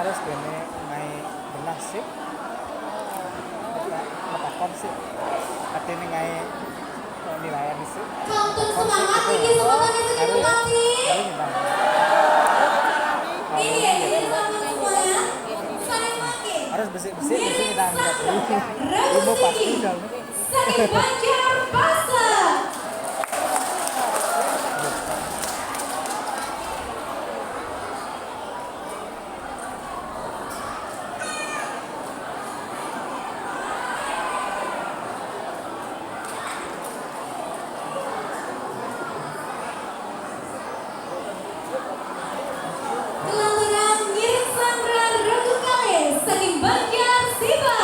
harus kene naik bernasib letakkan sih artinya ngai nilai sih Untuk semangat tinggi semangatnya segitu lagi. Ini ya jadi semangat semuanya. Saling makin. Harus bersih-bersih di sini tangga. Ibu pasti Seni Banjar Pasar. Kelantaran Ngiring Sandra Regu Kale Seni Banjar Siba.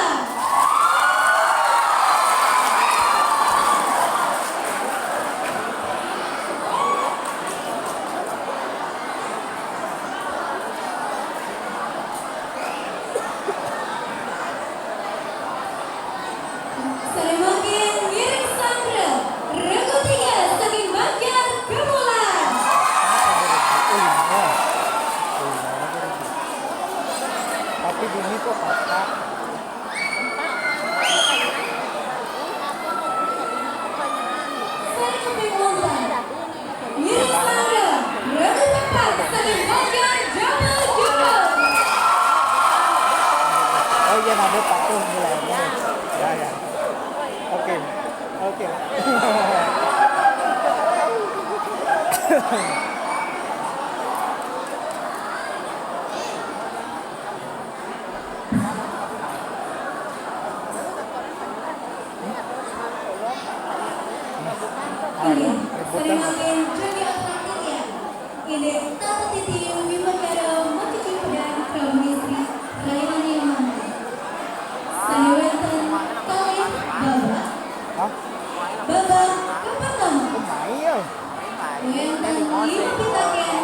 Seni makin Ngiring Sandra Regu 3 Seni Banjar Kemulan. Tapi gini kok patah. Seni keping lontar. Ngiring Sandra Regu 4 Seni Banjar Jamal Jumbo. Oh iya ada patung mulainya. Ya ya. Oke. Oke. Ini sering makin jadi atraktifnya. Ini Tata Titi Wimakara Mochichi Pedang Praministri Raimani Mana. Seni Wenten Kali Baba. Hah? Baba pertama. Mail. Wenten Limpitaken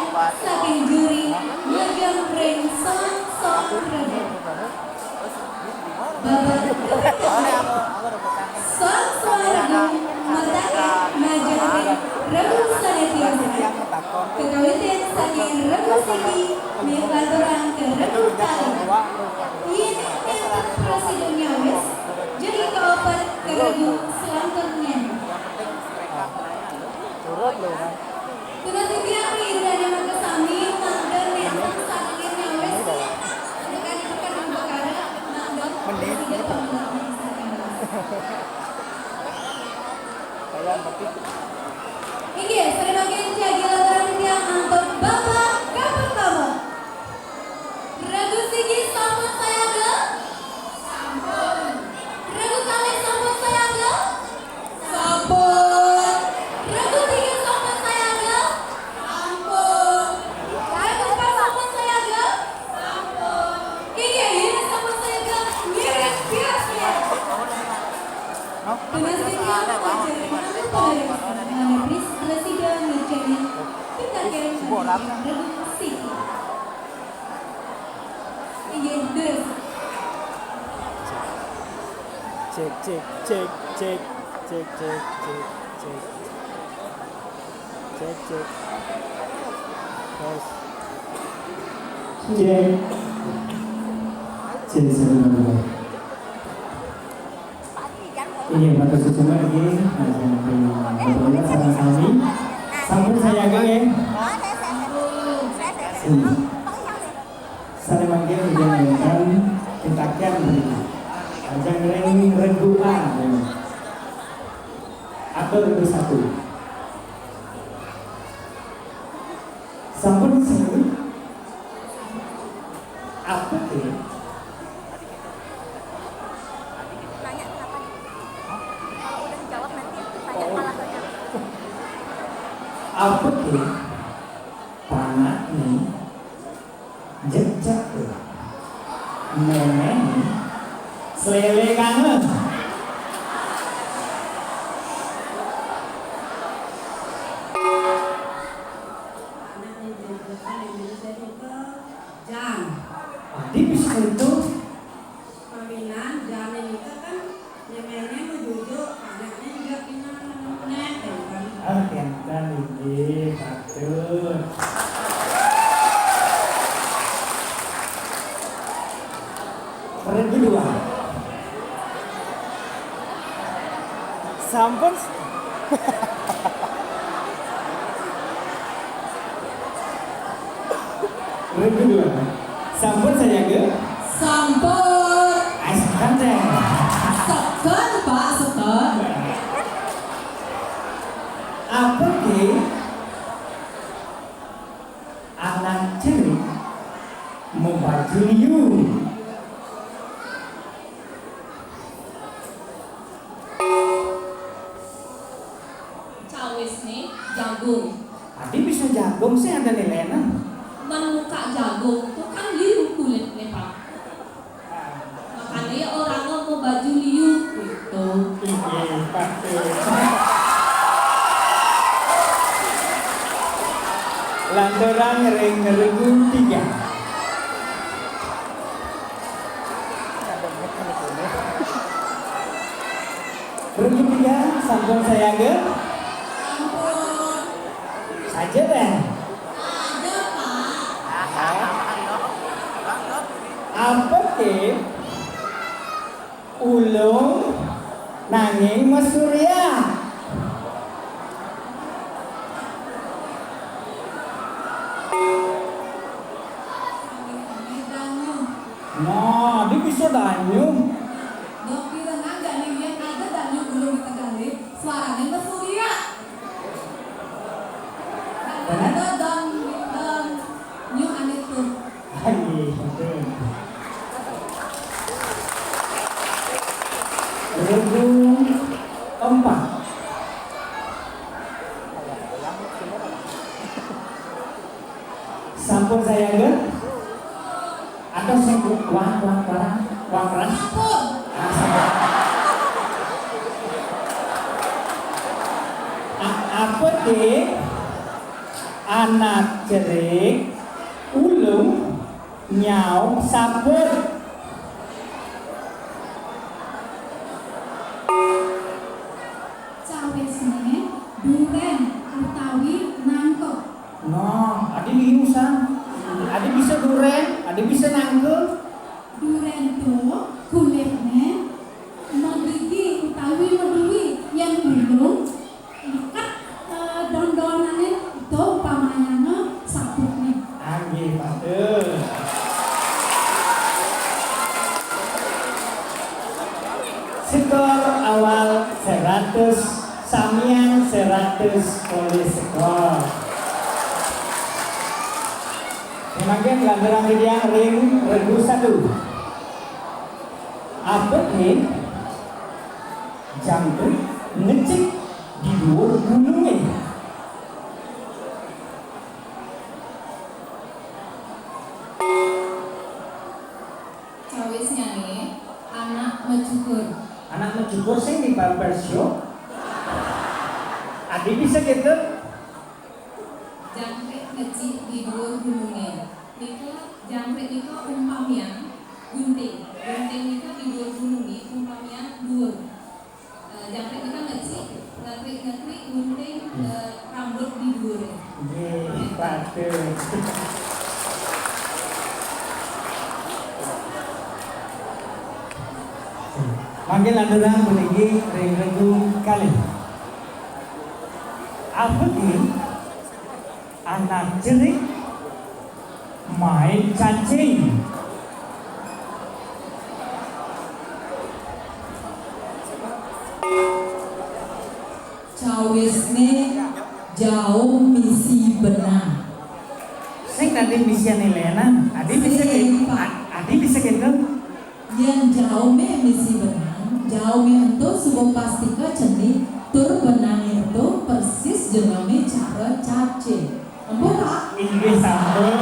saking juri Majang Pring Sang Sang Prabu. Baba pertama. Sang Swaragung Mataken Majang Pring Rabu Sanetiasa. Yang takon. Kekawitan saking Rabu Siti Milaturang ke Rabu Kali. Yin yang presidennya wes jadi keopat ke Rabu selanturnya. Turut loh kan. Tugas setiap perintahnya maka sami mandan yang sakitnya wes. Bukan itu kan perkara mandan tidak pembuatan. Saya berarti Ini sering makin jadi latar yang untuk Bapak Kapitamu. Ragu Sigi sama saya ke? Sampun. Ragu kali sama saya ke? Sampun. Ragu tiga sama saya ke? Sampun. Ragu empat sama saya ke? Sampun. Ini sama saya ke? Ngirit biasnya. Dengan sekian pelajaran pada Presiden Nurjani kita akan Ragu Sigi. Ini des. cek cek cek cek cek cek cek cek cek cek terus Cek. Cek sebenarnya. Ini mata susunan lagi. Nah, sama-sama. Sampun saya agak ya. Saya manggil menjalankan tindakan ajang reguan. Atau regu 1. Sampun saya. Apa sih? Nanya kenapa? Kalau udah dijawab nanti tanya malah banyak. Apa sih? Panak nih, jejak tuh, nenek nih, selele kangen. Jam, Tadi bisa itu, permainan jam ini kan namanya menuju anaknya juga pinang kan. Kenten ini satu. Sampun. Regu kedua. Sampun sayaga. Sampun. Askan teh. Seken Pak, seken. Apa ke anak cerik membaju liu? Cawis nih, jagung. Adi bisa jagung sih ada nilainya. Menuka jagung tuh kan liu kulitnya Pak. Makanya orang mau baju liu gitu. Iya, Pak. Lantaran regu 3. Regu 3 sampun sayaga. Sampun. Saja deh. Ada Pak. Apa ke ulung nanging Mas Surya? Nah, dia bisa danyung. Dok kira nggak nih yang ada dan yang belum kita gali suaranya Mas Surya. Ada dan new aneh tuh. Lagi, betul. Regu 4. Sampun sayaga. Atau sing wah keras. Sampun. Apa deh anak cerik ulung nyau sabut. Cawisnya duren utawi nangkep. No, adi liusan. Adi bisa duren, adi bisa nangkep. Duren tuh kulitnya medigi utawi medui yang belum ikat dondonannya itu umpamanya sabutnya. Anggi, betul. Skor awal 100, samian 100 oleh skor. Kemudian lantaran dia ring regu 1. Apa nih? Jangkrik ngecek di luar gunungnya. Cawisnya nih anak mecukur. Anak mencukur sih di barbershop. Adi bisa gitu. Jangkrik ngecik di luar gunungnya. Itu jangkrik itu umpamanya gunting. Gunting itu di luar gunungnya umpamanya luar. Jangkrik itu ngecik, ngekrik gunting rambut di luar. Iya, betul. Manggil lantaran meninggi ring-regu kali. Apa nih? Anak cerik main cacing. Cawisnya jauh misi benang. Sing nanti bisa nilainya. Adi bisa gitu. Adi bisa gitu. Yang jauh misi benang, jauh itu subuh pastika ceni tur benang itu persis jenenge cara cacing. Ampun Pak. Inggris sambung.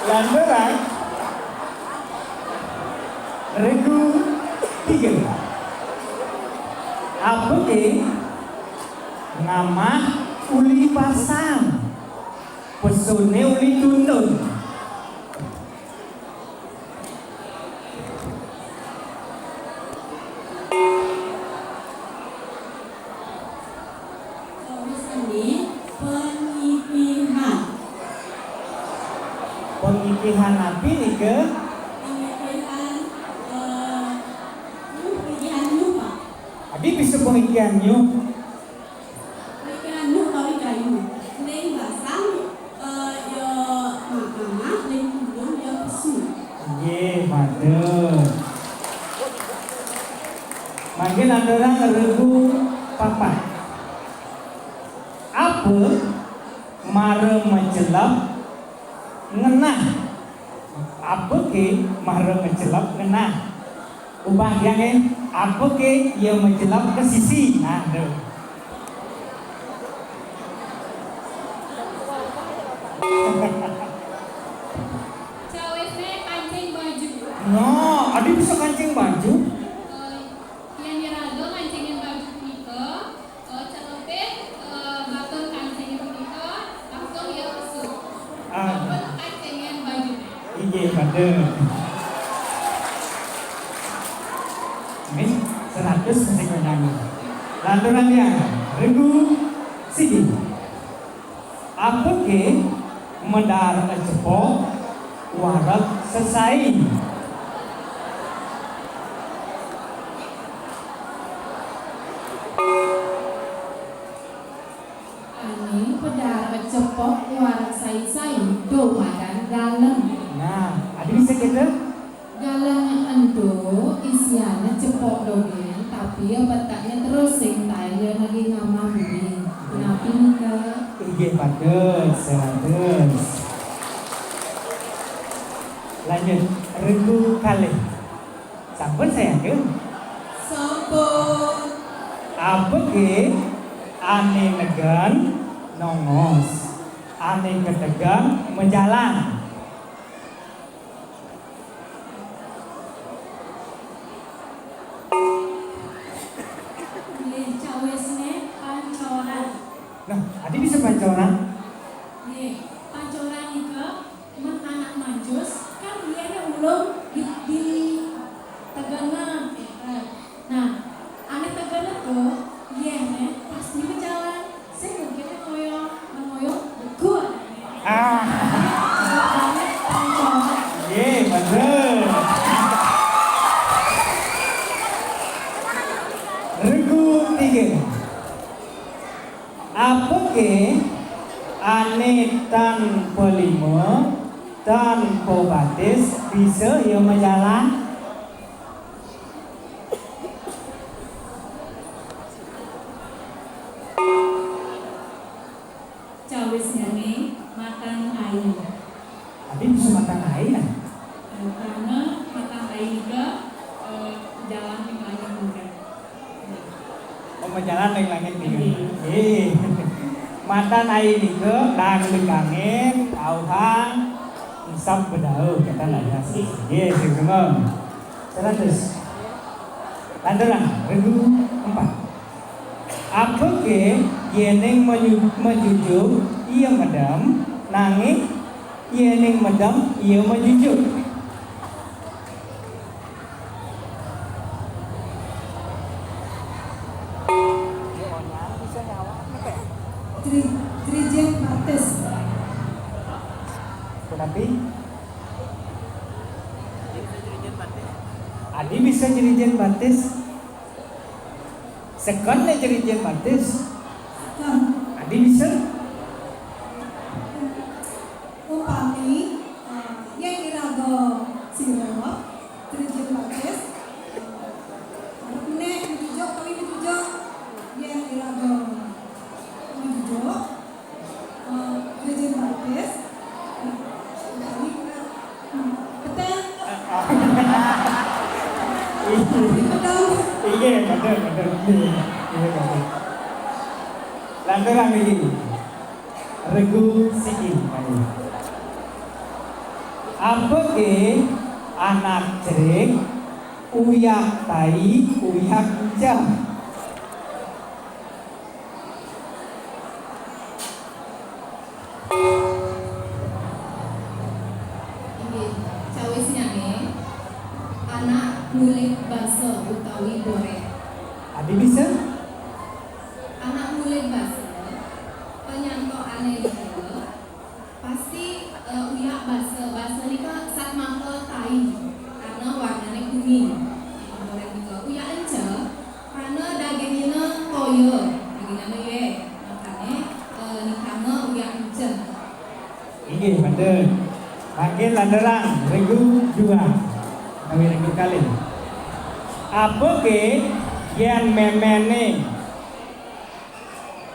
Lantaran regu 3. Apa ke nama uli pasang, pesone uli tuntun. Terus ini penyipihan. Pengikihan api nih ke Penyipihan ikannya. Ikan nu atau ikan nu. Neng basang ya mama neng belum ya pesu. Ye, mantap. Makin ada orang regu papa. Apa mare mencelap ngenah? Apa ke mare mencelap ngenah? Ubah yang apa ke ia mencelap ke sisi? Nah, tuh. Cawesnya kancing baju. No, adik bisa kancing baju? Yang diraga kancingin baju kita, celupin bakal kancingin kita, langsung ya besuk. Bakal kancingin baju. Iya, pada. Ini 100 masih menyanyi. Lanturannya, regu sini. Apa ke medar cepok warak selesai? Ani pedar cepok warak sai do makan dalam. Nah, adik bisa kita? Dalamnya ento isiannya cepok dogen tapi ya petaknya terus sing tanya lagi ngama bumi. Kenapa nih kak? Iya, pada 100. Lanjut, regu kali. Sampun saya ke? Sampun. Apa ke ane negan nongos, ane ketegang menjalan. Nih cawesnya pancoran. Nah, adik bisa baca orang? Nih pancoran itu men anak manjus kan dia ada ulung di Tegana. Nah, anak Tegana tuh dia nih pas di berjalan saya mungkin ngoyong beku. Ah, Pancoran. ye, bener. Regu 3. Apa ke ane tanpa lima tanpa batis bisa ya menjalan? Cawesnya nih makan air. Adik bisa makan air ya? Karena makan air juga jalan di langit juga. Oh, menjalan di langit tinggi. Mata air ke dan legangin auhan isap bedau kita nanya sih. Ye, semua. 100. Lantaran regu 4. Apa ke yeneng menjujuk ia medam nangis yeneng medam ia menjujuk. Trijen Martes. Tetapi Adi bisa jerijen batis. Sekonnya jerijen batis. Adi bisa. Upami yang irago sirop Trijen Martes Nek ditujok kami ditujok yang irago ditujok Trijen Martes kami betul betul Iya, betul. Iya, betul. Lantaran ini regu sikin tadi. Apa ke anak cerik uyak tai uyak jam. Ini cawesnya nih anak ngulik baso utawi goreng. Adi bisa? Anak ngulik baso penyanto aneh itu pasti uyak baso ini kan sak mangkol tai karena warnanya kuning. Goreng itu uyak ence karena dagingnya betul. Panggil landerang, regu 2. Kami regu kali. Apa ke yang memene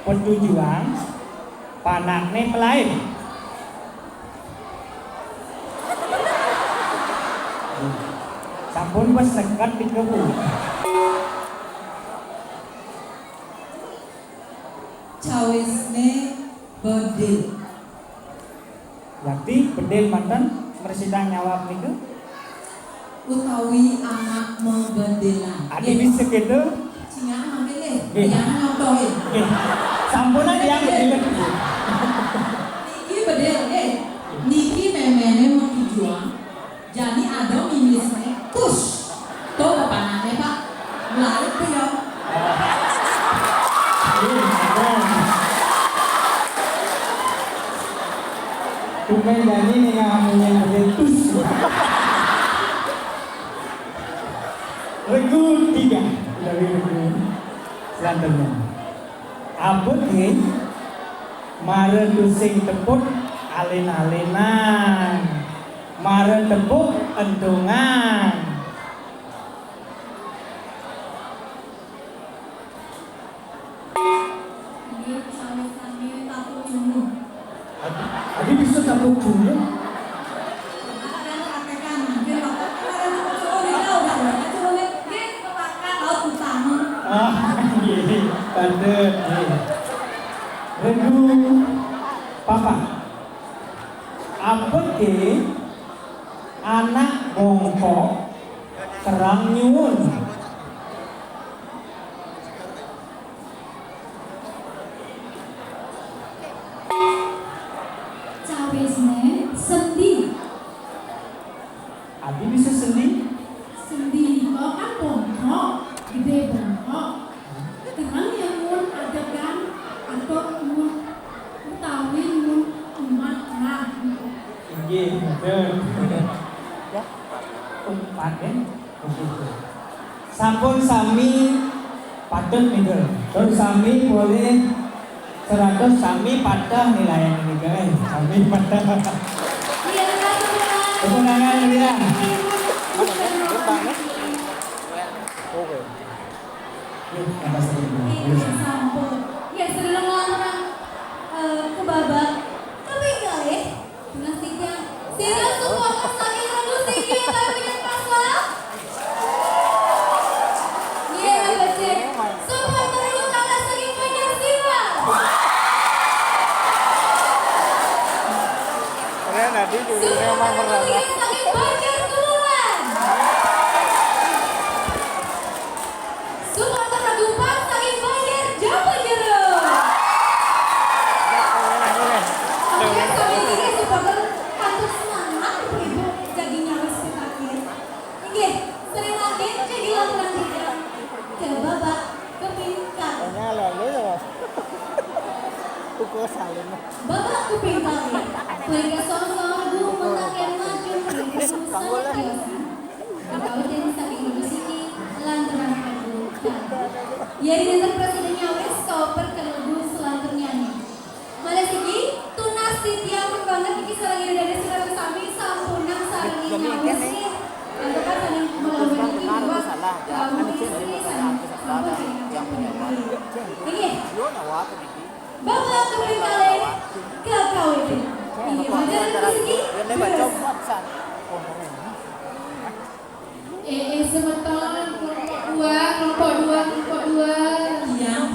pertujuan panakne melain? Sampun wis sekat 30. Cawisne bedil. Berarti bedil manten mersidang nyawab niku. Utawi anak membedelan. Adi bisa gitu. Singa ambil Eh. jangan nyotohin. Sampun aja yang bedil. Niki bedel, niki memene mau dijual. Jadi ada mimisnya, tush. Tuh kepanane pak, mulai tuh ya. Tumben jadi nih ngamunya bedil tus. Regu 3 dari regu selanjutnya. Abut nih, mare dusing tepuk alin-alinan, mare tepuk entungan. Ini sami-sami tahu dulu. Adi bisa tepuk dulu. Ah, gini, pada regu papa. Apa ke anak bongkok terang nyuwun? Cawisne sendi. Adi bisa sendi? Sendi kok kan bongkok, gede bongkok. Terang yang mun adegan atau mun utawi mun emak lah. Iya, betul. Umpat kan? Sampun sami patut nih, terus sami boleh 100 sami patah nilai ini guys. Sami patah. Iya kan teman. Kemenangan dia. Oke. Apa Ini sampo. Ya sering orang ke babak. Tapi enggak ya. Gimnastiknya. Sehingga semua saking ragu tinggi tapi yang paslah. Iya betul. Semua terus kalah saking banyak siwa. Keren Adi juga memang pernah. Saking banyak keluhan. Semua teragupan saking banyak jawa jeruk. Oke, kami ini supporter kantor semangat ibu jadi nyaris terakhir. Oke, sering lagi jadi laporan tidak ke babak kepingkan. Kayaknya lalu ya. Pukul salin. Babak kepingkan. Mereka seorang guru menakkan maju mereka sangat biasa. Kalau jadi saking musiki lantaran kepingkan. Ya ini presidennya wes koper ke lagu selanjutnya nih. Malasigi tunas titia banget iki sareng dari sareng sami sampunang sareng nyawes nih. Kalau kan saling melawan ini dua kamu ini sareng yang punya ini Yo nyawa apa diki? bapak kembali kalian ke KWP. Iya, dan Malasigi. Ini baca WhatsApp. Oh, Semeton kelompok dua. Diam.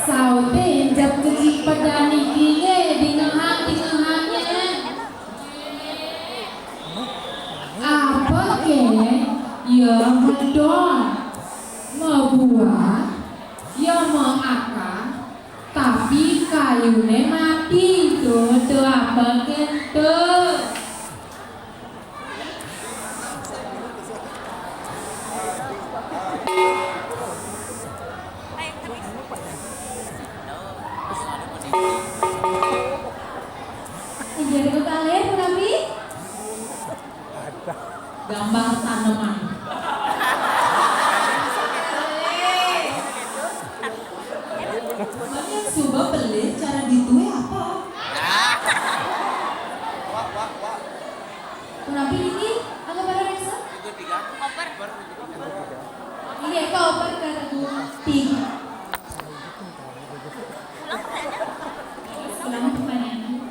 Saute jam kecil pada nikinya di ngahannya. Apa ke? Ya medon, membuat, ya mengakar, tapi kayunya mati tuh apa gitu. Jadi ke kalian Nabi? Gambar tanaman. Coba beli cara dituai apa? tiga. Ulang pertanyaannya.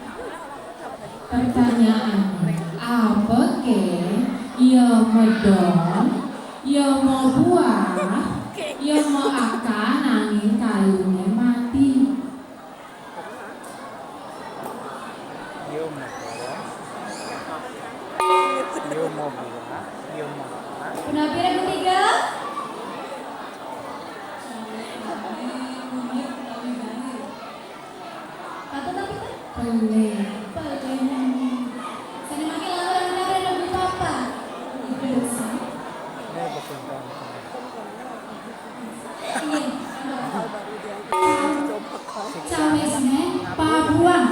Pertanyaan apa ke ya medon ya mau buah ya mau akan angin kayunya mati. Yo mau buah. Yo mau buah. Yo mau buah. Penampilan yang ketiga. Patut tapi kan? Peleh. Saya makin lama dengar lagu papa. Ini betul kan. Iya. Cawesnya pabuang.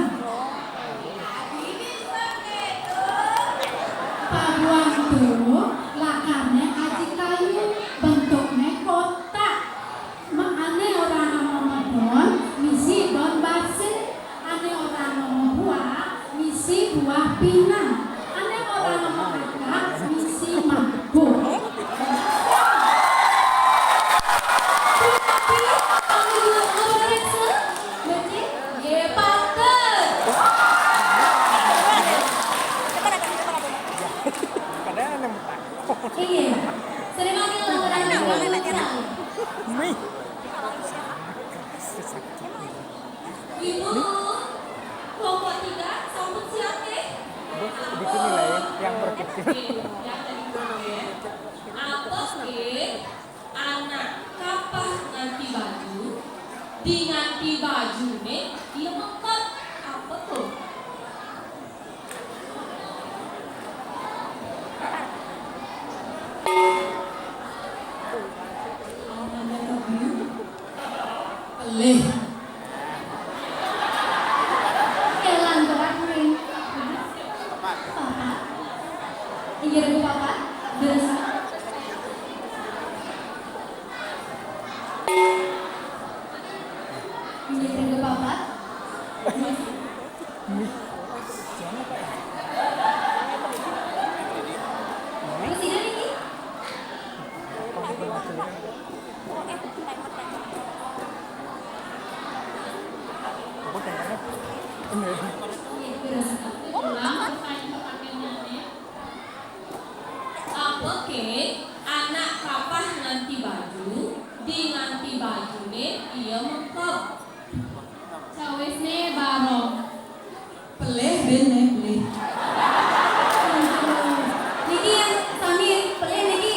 Pabuang tuh lakarnya aji kayu, bentuknya kotak. Ane orang nama medon, misi don base. Ane orang nama buah, misi buah pinang. Ane orang nama akar, misi mangkuk. Kadang yang takut. Iya. Sering makin lama dengar. Mei. Ibu, kelompok 3 sambut siap nih. Bikin nilai yang berpikir. Apa ke anak kapah nganti baju di nganti baju nih dia mengkot apa tuh? Pelih. Kelan berat nih. Papa. Iya aku papa. Desa. Iya aku papa. Presiden ini. Aku tanya. Iya desa. Ulang pertanyaannya. Apa ke anak kapah nganti baju di nganti baju nih dia mengkot. Cawesnya barong. Pelih bener pelih. Niki yang sambil pelih Niki.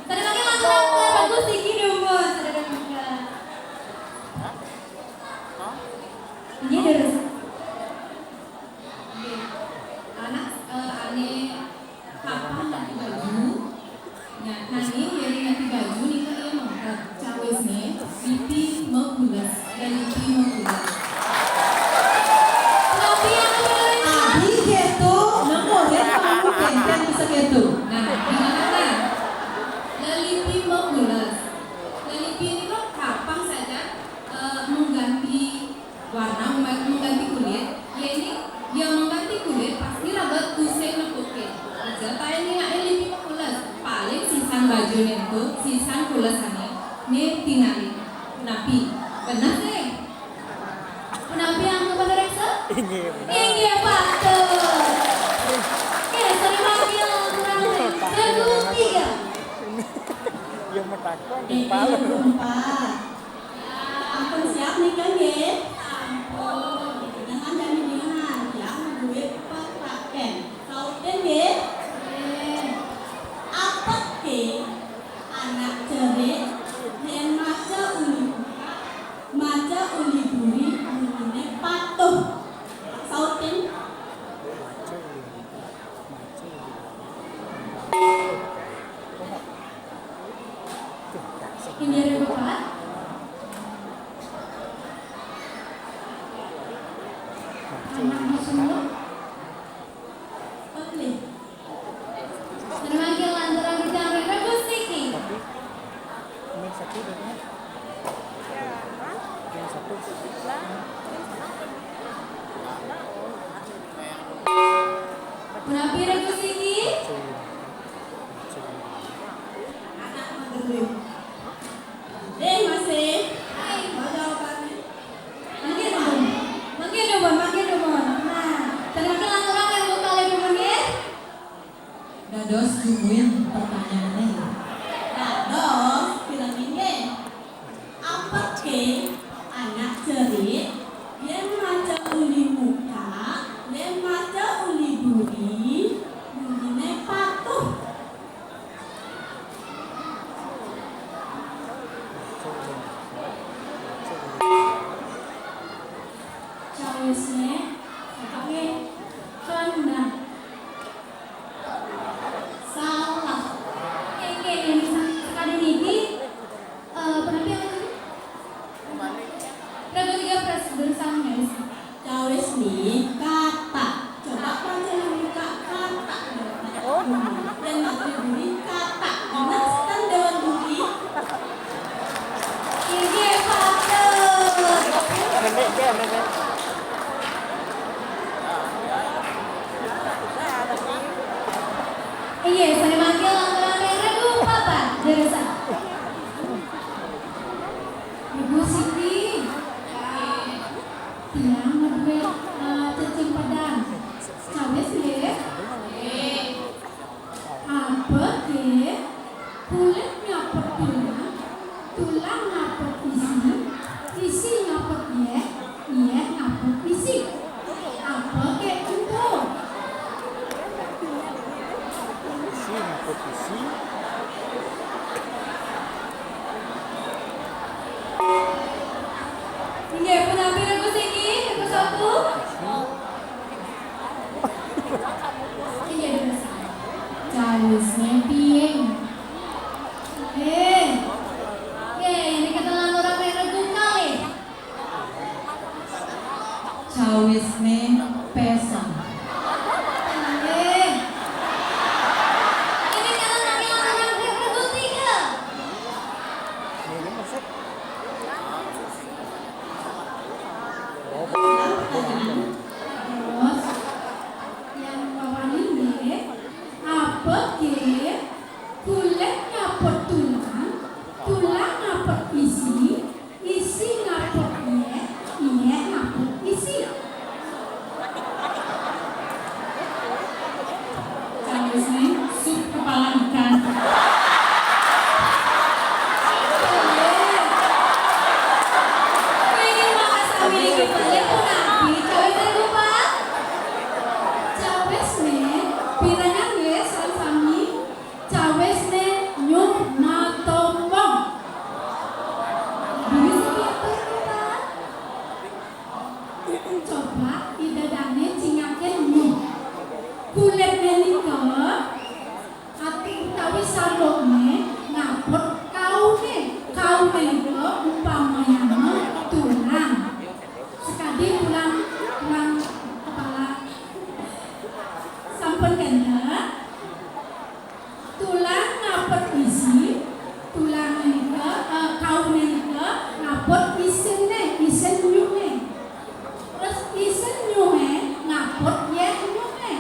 Tadi makin lama bagus Niki dong bos. Ada juga. Iya desa. Anak ane kapah nganti baju. Ya, nani dari nganti baju nih kan dia mengkot. Cawesnya lipi menggulas dan lipi menggulas. Abi gitu, nomor ya kamu benten bisa gitu. Nah, gimana kan? Lelipi menggulas. Lelipi ini kok kapan saja mengganti warna, mengganti kulit. Ya ini yang mengganti kulit pasti rabat tusai nekutin. Aja kayak ini nggak lelipi menggulas. Paling sisan baju itu, sisan kulasannya, nih tinggalin. Napi, benar deh. Penapi yang kepada Reksa? Ini benar. Ini patut. Ya, sering panggil kurang lagu 3. Yang bertakwa di Ini palu. empat. Ampun siap nih kan ya? Ampun. Dengan dan dengan yang duit pakai. Tahu kan ya? Apa ke anak cerit dan maca uli buri ini patuh. Sautin. Ini ada 4. Anak semua. Oke. Sering panggil lantaran di taman bagus Niki. Ini satu dari yang satu. Penapi bagus Niki. Anak mengerim. tulang ngapot isi, isi ngapot ieh ngapot isi. Apa kek itu? Isi ngapot isi. Iya, penampil aku sini, aku satu. Iya dosa. Jawesnya pieng. Ini ketelan orang merah kali. Cawisne pesang. Ini ketelan orang merah tiga. Ini maksud. Terus yang bawah ini apa ke? Kulit ngapot tulang, tulang ngapot isi, isi ngapot ieh ngapot isi. Jawesnya sup kepala ikan. Ini makan sambil kepala pun nabi. Cawetnya lupa. Cawesne piranya nggih sami cawesne nyuh matombong. Bisa diatur lupa. Coba idadane cingaken nyuh. Kulitne nika ati utawi sambokne ngapot kaune. Kaune nika umpamanya tulang. Sekadi tulang kepala sampun kena tulang ngapot isi tulang nika kaum nika ngapot isine isen nyune terus isen nyune ngapot yen nyune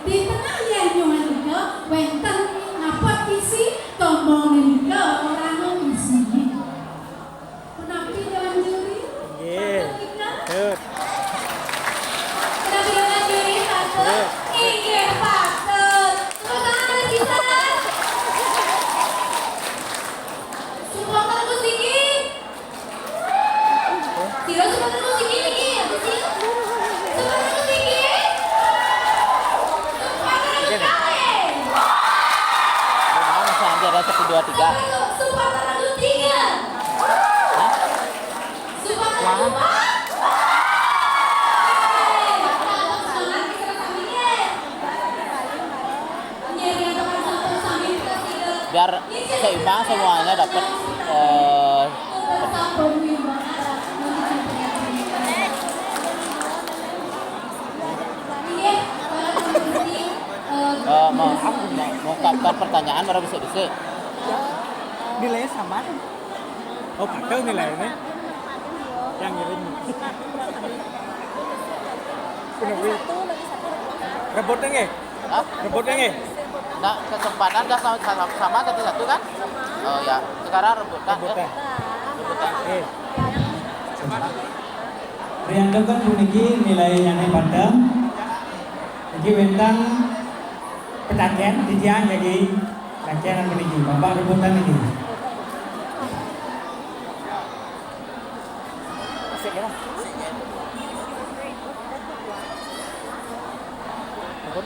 di tengah yen nyune nika wenten ngapot isi tombong nika orang isine penapi jalan juri Nggih. Tut. Penampilan juri patut. Inggih patut. Tepuk tangan kita. Supporter aku tinggi. Tiro supporter aku tinggi lagi. Apa sih? Supporter aku tinggi. Supporter aku kali. Nah, masih ada 1 2 3. Supporter aku tiga. Hah? Supporter aku empat. Biar seimbang semuanya dapat mengungkapkan pertanyaan baru bisa. Nilainya sama. Oh, padahal nilainya yang ngirim. Rebutnya nggih? Hah? Rebutnya nggih? Nah, kesempatan dah sama satu kan? Oh ya, sekarang rebutan. Rebutan. Priyanto kan puniki nilainya padang. Iki wentang petaken dijian jadi takenan puniki. Bapak rebutan iki. Asik ya. Rebut.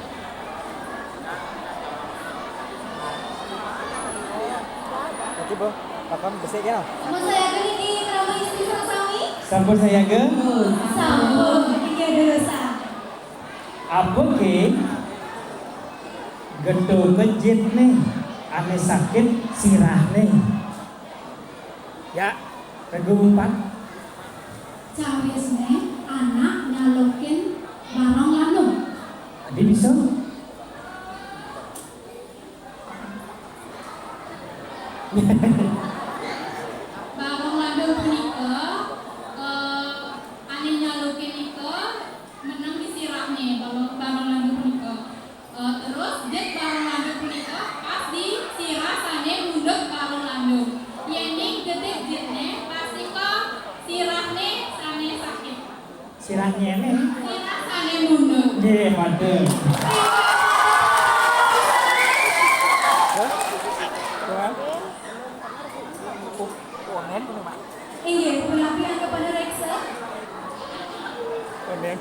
Oke, Bu. Pakam besek ya. Mau saya ini kerama istri sama suami? Sampun saya ke Sambung. Tiga dosa. apa ke gedo kejit nih ane sakit sirah nih ya regu 4 Cawesne anak nyalokin barang lanung. Adi bisa Barang lanung punika ane nyalokin nika menang disirahne barang lanung punika. Terus dek barang lanung punika pas disirah sane mundut barang lanung. Yening gede jetne pasti kok sirahne sane sakit. sirahnya ini Sirah sane mundut. nggih waduh Iya, perlapian kepada Rexa. Pendek.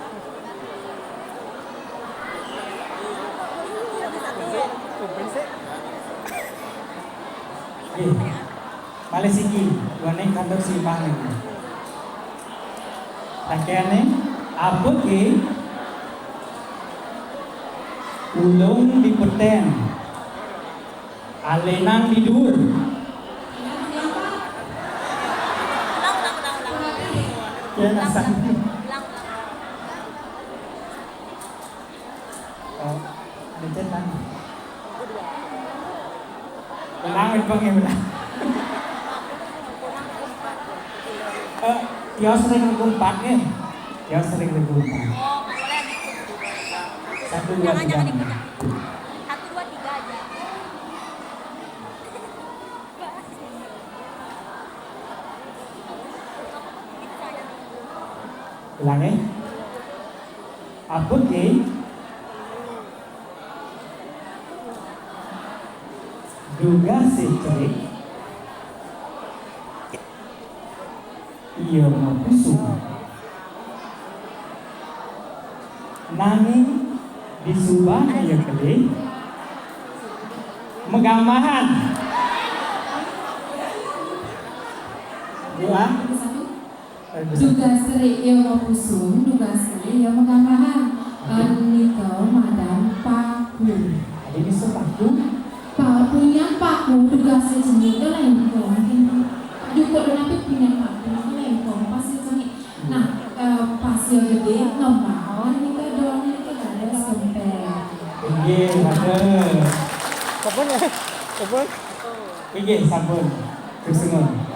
Balik siki, warna kantor simpang lagi. Pakaiannya apa ke? Ulung di peten, alenang di dur. Ya nasan. Oh, ada cetan. Menang bang ya menang. Dia sering bergumpat nih. Dia sering bergumpat. Oh, nggak boleh gitu. 1, 2, 3. Jangan dikejar. 1, 2, 3 aja. Ulang ya. Apa ke? Duga secek. Iya mau pusuk. Nanging disubah ya kali. Megamahan. Dua. Duga seri yang mau pusung, duga seri yang megamahan. Anito madam paku. Ada di sepaku. Punya paku duga sejenis itu lain kok. Juga nanti punya paku itu lain kok pasti jenis. Nah pasir gede nomor ini ke doang ini ke ada sempet. Iya ada. Sabun ya? Sabun? Iya sabun. Terus semua.